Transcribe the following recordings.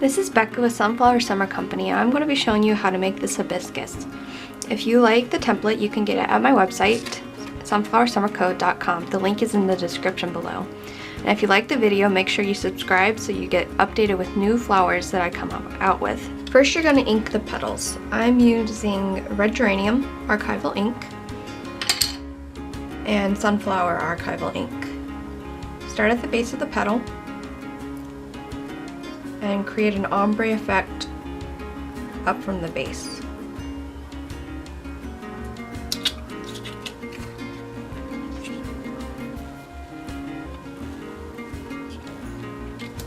This is Becca with Sunflower Summer Company. I'm going to be showing you how to make this hibiscus. If you like the template, you can get it at my website, sunflowersummerco.com. The link is in the description below. And if you like the video, make sure you subscribe so you get updated with new flowers that I come out with. First, you're going to ink the petals. I'm using red geranium archival ink and sunflower archival ink. Start at the base of the petal and create an ombre effect up from the base.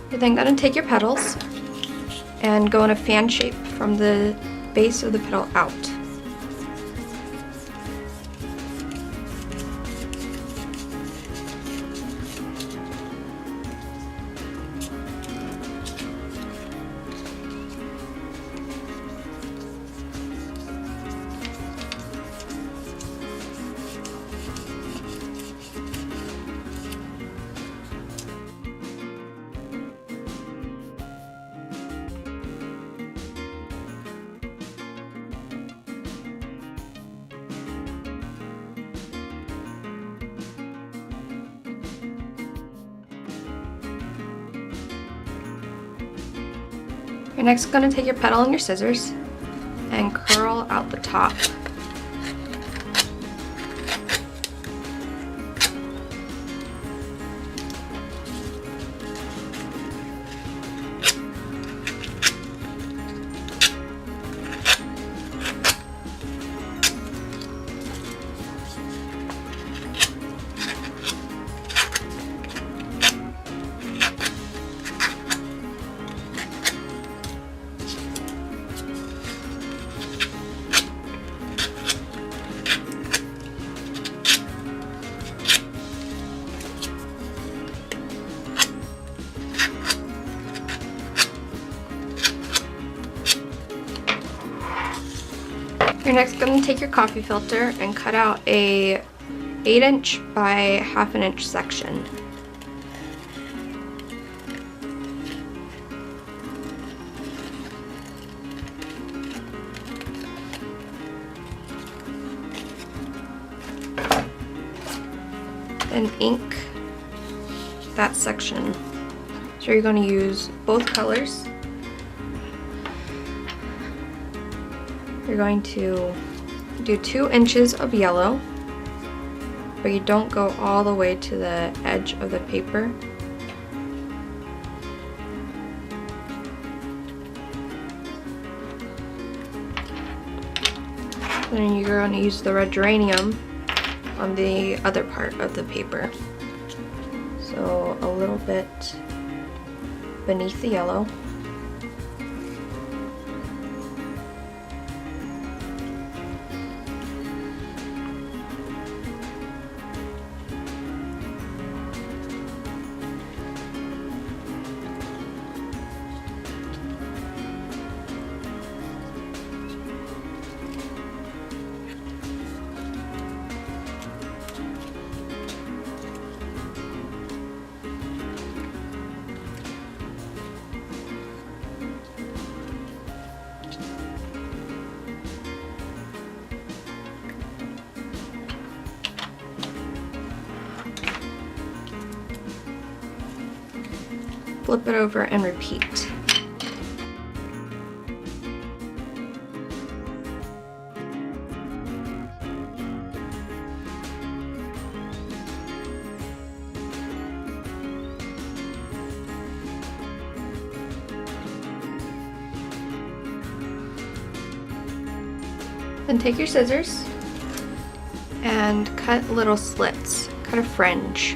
You're then going to take your petals and go in a fan shape from the base of the petal out. You're next going to take your petal and your scissors and curl out the top. You're next going to take your coffee filter and cut out a 8" by 1/2 inch section. And ink that section. So you're going to use both colors. You're going to do 2 inches of yellow, but you don't go all the way to the edge of the paper. Then you're going to use the red geranium on the other part of the paper. So a little bit beneath the yellow. Flip it over and repeat. Then take your scissors and cut little slits, cut a fringe.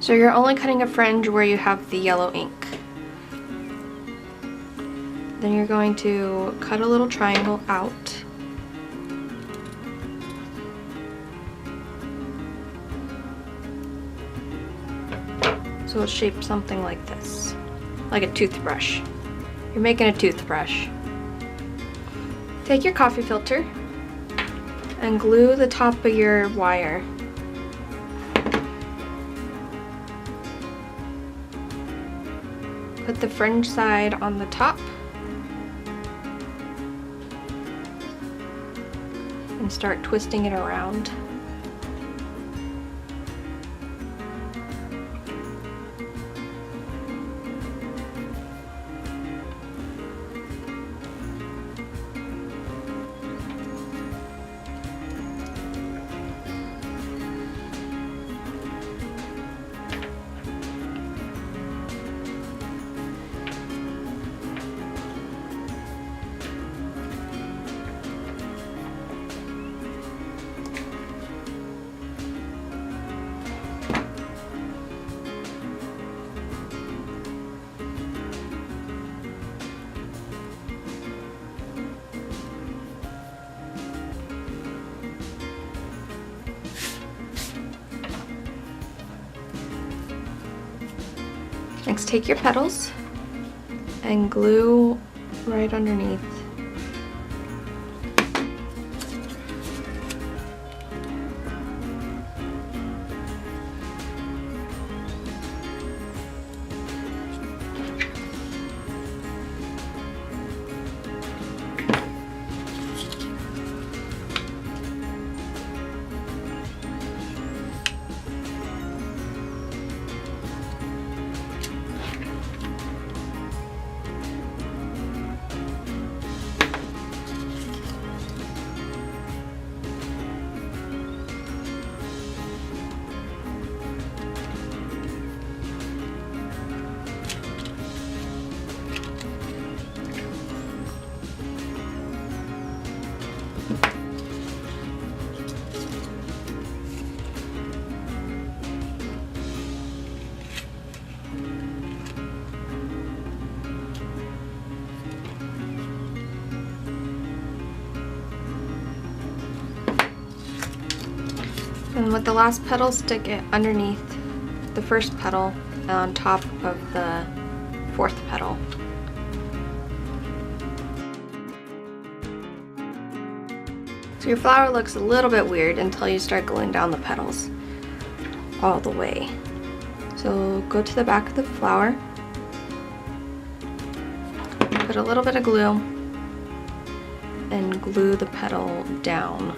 So you're only cutting a fringe where you have the yellow ink. Then you're going to cut a little triangle out. So it's shaped something like this, like a toothbrush. You're making a toothbrush. Take your coffee filter and glue the top of your wire. Put the fringe side on the top and start twisting it around. Next, take your petals and glue right underneath. And with the last petal, stick it underneath the first petal and on top of the fourth petal. So your flower looks a little bit weird until you start gluing down the petals all the way. So go to the back of the flower, put a little bit of glue, and glue the petal down.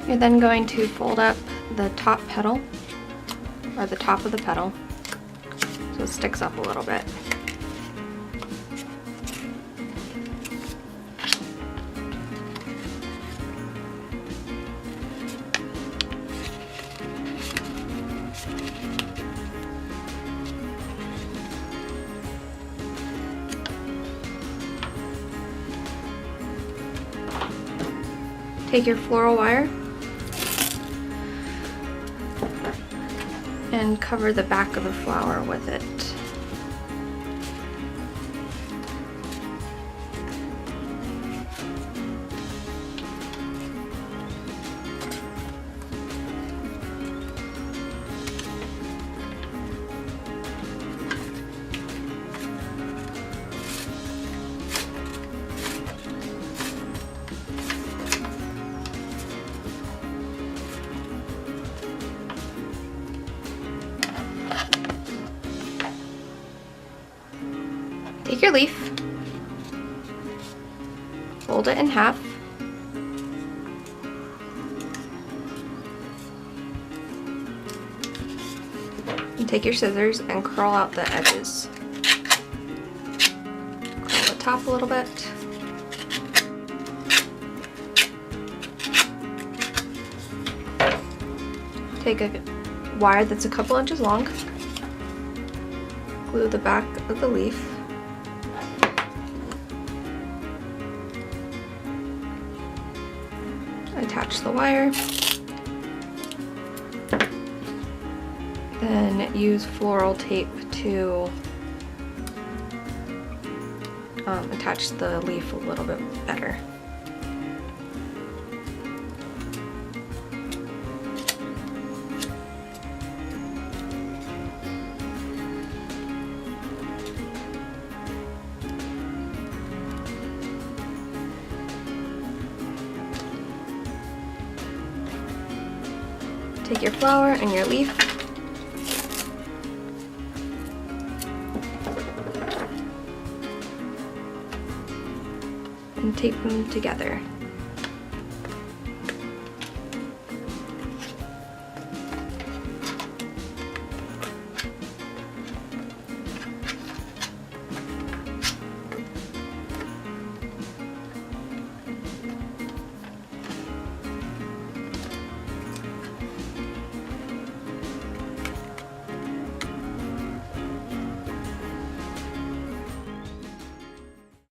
You're then going to fold up the top petal, or the top of the petal, so it sticks up a little bit. Take your floral wire and cover the back of the flower with it. Take your leaf fold it in half. And take your scissors and curl out the edges. Curl the top a little bit. Take a wire that's a couple inches long. Glue the back of the leaf. Attach the wire. Then use floral tape to attach the leaf a little bit better. Take your flower and your leaf, and tape them together.